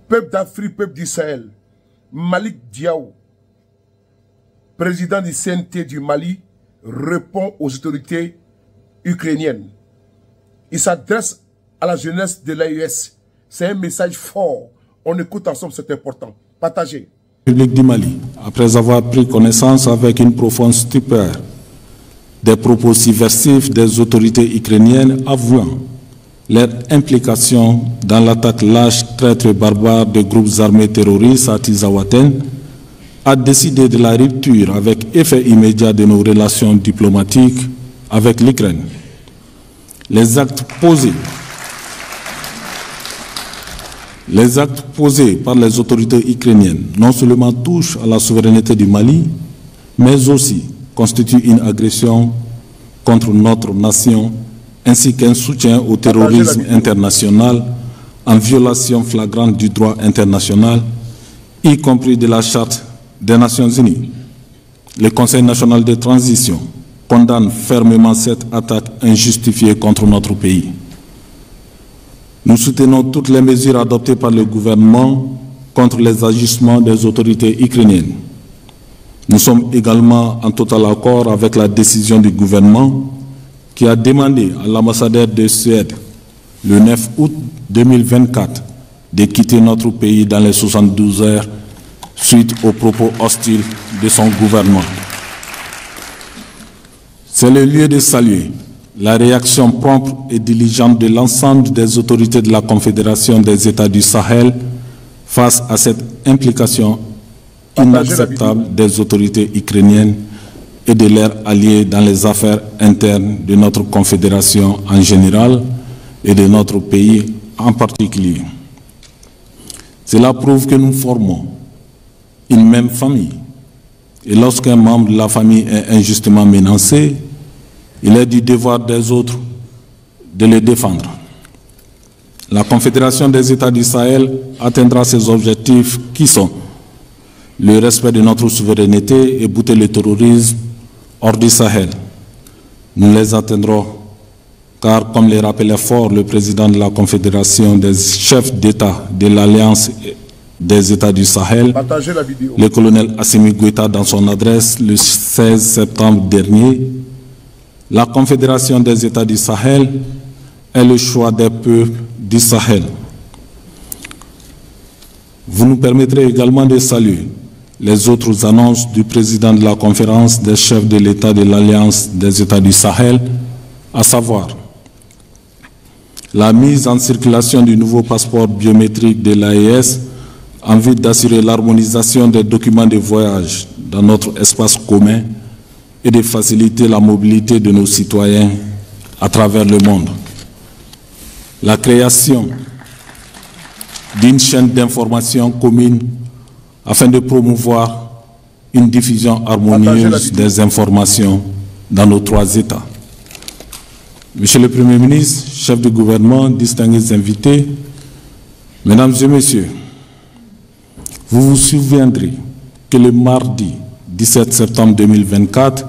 peuple d'Afrique, peuple d'Israël, Malik Diaw, président du CNT du Mali, répond aux autorités ukrainiennes. Il s'adresse à la jeunesse de l'AES. C'est un message fort. On écoute ensemble, c'est important. Partagez. République du Mali, après avoir pris connaissance avec une profonde stupeur des propos subversifs des autorités ukrainiennes avouant leur implication dans l'attaque lâche, traître et barbare des groupes armés terroristes à Tizawaten, a décidé de la rupture avec effet immédiat de nos relations diplomatiques avec l'Ukraine. Les actes posés par les autorités ukrainiennes non seulement touchent à la souveraineté du Mali, mais aussi constituent une agression contre notre nation ainsi qu'un soutien au terrorisme international en violation flagrante du droit international, y compris de la Charte des Nations Unies. Le Conseil national de transition condamne fermement cette attaque injustifiée contre notre pays. Nous soutenons toutes les mesures adoptées par le gouvernement contre les agissements des autorités ukrainiennes. Nous sommes également en total accord avec la décision du gouvernement qui a demandé à l'ambassadeur de Suède le 9 août 2024 de quitter notre pays dans les 72 heures suite aux propos hostiles de son gouvernement. C'est le lieu de saluer la réaction prompte et diligente de l'ensemble des autorités de la Confédération des États du Sahel face à cette implication inacceptable des autorités ukrainiennes et de leurs alliés dans les affaires internes de notre confédération en général et de notre pays en particulier. Cela prouve que nous formons une même famille. Et lorsqu'un membre de la famille est injustement menacé, il est du devoir des autres de le défendre. La Confédération des États du Sahel atteindra ses objectifs qui sont le respect de notre souveraineté et bouter le terrorisme hors du Sahel. Nous les atteindrons car, comme le rappelait fort le président de la Confédération des chefs d'État de l'Alliance des États du Sahel, le colonel Assimi Goïta, dans son adresse le 16 septembre dernier, la Confédération des États du Sahel est le choix des peuples du Sahel. Vous nous permettrez également de saluer les autres annonces du président de la conférence des chefs de l'État de l'Alliance des États du Sahel, à savoir la mise en circulation du nouveau passeport biométrique de l'AES en vue d'assurer l'harmonisation des documents de voyage dans notre espace commun et de faciliter la mobilité de nos citoyens à travers le monde. La création d'une chaîne d'information commune afin de promouvoir une diffusion harmonieuse des informations dans nos 3 États. Monsieur le Premier ministre, chef du gouvernement, distingués invités, mesdames et messieurs, vous vous souviendrez que le mardi 17 septembre 2024,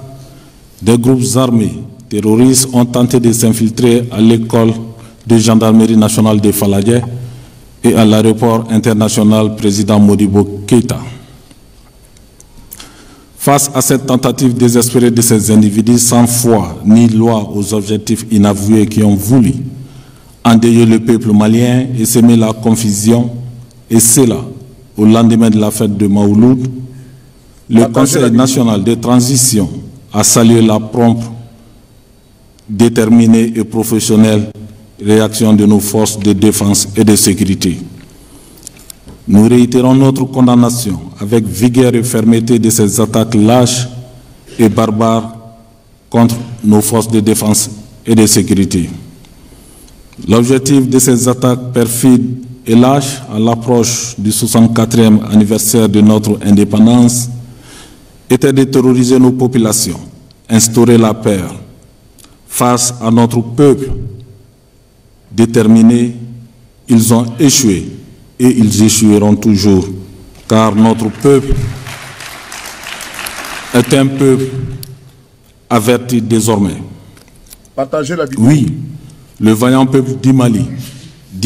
des groupes armés terroristes ont tenté de s'infiltrer à l'école de gendarmerie nationale de Faladje et à l'aéroport international président Modibo Keïta. Face à cette tentative désespérée de ces individus sans foi ni loi aux objectifs inavoués qui ont voulu endeuiller le peuple malien et semer la confusion, et cela au lendemain de la fête de Mawlud, le Conseil national de transition a salué la prompte, déterminée et professionnelle réaction de nos forces de défense et de sécurité. Nous réitérons notre condamnation avec vigueur et fermeté de ces attaques lâches et barbares contre nos forces de défense et de sécurité. L'objectif de ces attaques perfides et lâches à l'approche du 64e anniversaire de notre indépendance était de terroriser nos populations, instaurer la peur face à notre peuple déterminé. Ils ont échoué et ils échoueront toujours, car notre peuple est un peuple averti désormais. Partagez la vidéo. Oui, le vaillant peuple du Mali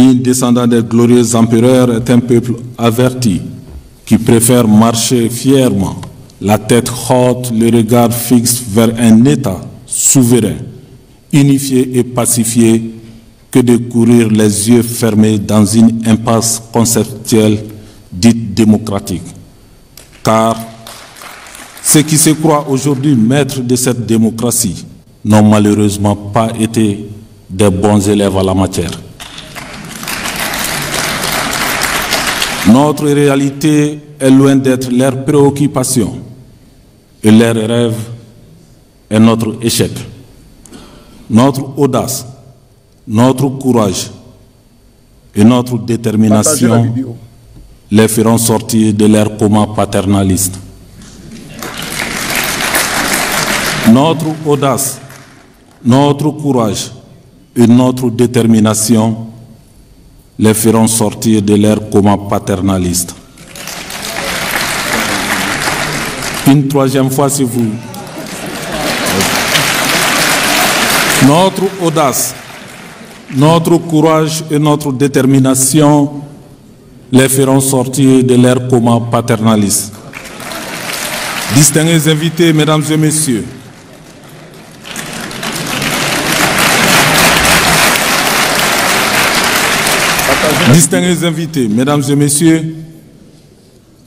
digne descendant des glorieux empereurs, est un peuple averti qui préfère marcher fièrement, la tête haute, le regard fixe vers un État souverain, unifié et pacifié, que de courir les yeux fermés dans une impasse conceptuelle dite démocratique. Car ceux qui se croient aujourd'hui maîtres de cette démocratie n'ont malheureusement pas été des bons élèves à la matière. Notre réalité est loin d'être leur préoccupation et leur rêve est notre échec. Notre audace, notre courage et notre détermination les feront sortir de leur coma paternaliste. Notre audace, notre courage et notre détermination les feront sortir de leur coma paternaliste. Une troisième fois, si vous... Notre audace, notre courage et notre détermination les feront sortir de leur coma paternaliste. Distingués invités, mesdames et messieurs,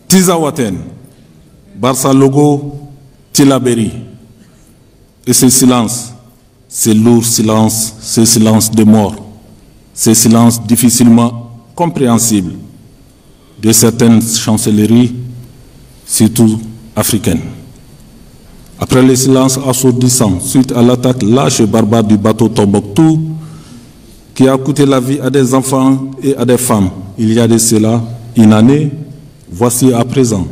Tizawaten, Barça Logo, Tillabéri. Et ce silence, ce lourd silence, ce silence de mort, ce silence difficilement compréhensible de certaines chancelleries, surtout africaines. Après le silence assourdissant suite à l'attaque lâche et barbare du bateau Tombouctou, qui a coûté la vie à des enfants et à des femmes, il y a de cela une année, voici à présent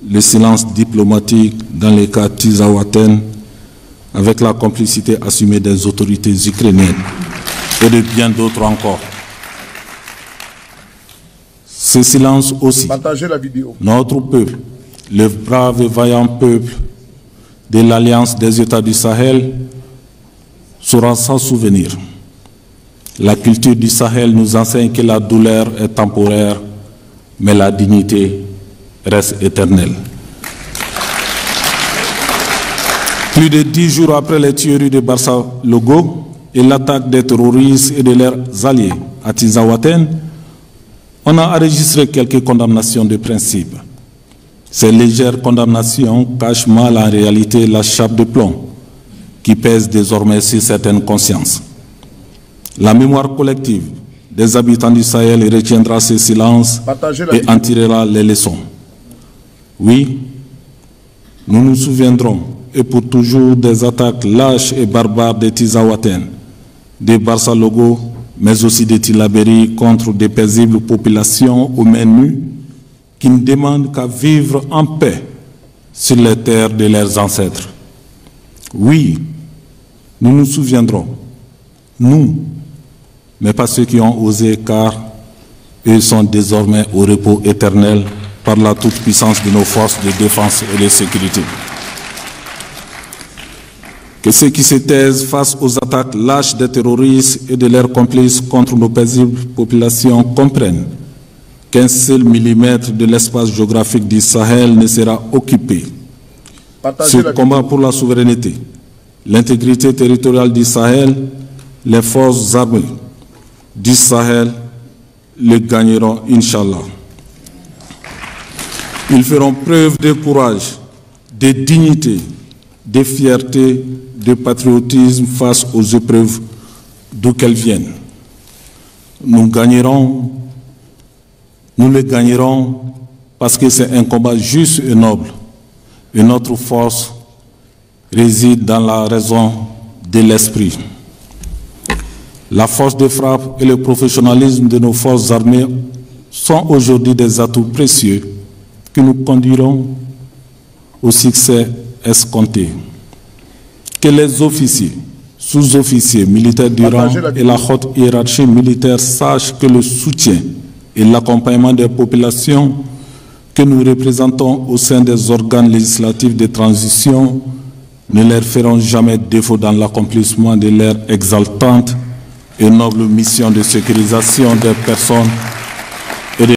le silence diplomatique dans les cas Tizawaten, avec la complicité assumée des autorités ukrainiennes et de bien d'autres encore. Ce silence aussi, notre peuple, le brave et vaillant peuple de l'Alliance des États du Sahel, saura s'en souvenir. La culture du Sahel nous enseigne que la douleur est temporaire, mais la dignité reste éternelle. Plus de 10 jours après les tueries de Barça Logo et l'attaque des terroristes et de leurs alliés à Tizawaten, on a enregistré quelques condamnations de principe. Ces légères condamnations cachent mal en réalité la chape de plomb qui pèse désormais sur certaines consciences. La mémoire collective des habitants du Sahel retiendra ce silence et en tirera les leçons. Oui, nous nous souviendrons et pour toujours des attaques lâches et barbares de Tizawaten, de Barça Logo, mais aussi de Tillabéri contre des paisibles populations aux mains nues qui ne demandent qu'à vivre en paix sur les terres de leurs ancêtres. Oui, nous nous souviendrons, nous, mais pas ceux qui ont osé, car eux sont désormais au repos éternel par la toute-puissance de nos forces de défense et de sécurité. Que ceux qui se taisent face aux attaques lâches des terroristes et de leurs complices contre nos paisibles populations comprennent qu'un seul millimètre de l'espace géographique du Sahel ne sera occupé. Ce combat pour la souveraineté, l'intégrité territoriale du Sahel, les forces armées du Sahel le gagneront, Inch'Allah. Ils feront preuve de courage, de dignité, de fierté, de patriotisme face aux épreuves d'où qu'elles viennent. Nous gagnerons, nous les gagnerons parce que c'est un combat juste et noble. Et notre force réside dans la raison de l'esprit. La force de frappe et le professionnalisme de nos forces armées sont aujourd'hui des atouts précieux qui nous conduiront au succès escompté. Que les officiers, sous-officiers, militaires du rang et la haute hiérarchie militaire sachent que le soutien et l'accompagnement des populations que nous représentons au sein des organes législatifs de transition ne leur feront jamais défaut dans l'accomplissement de leurs exaltantes et noble mission de sécurisation des personnes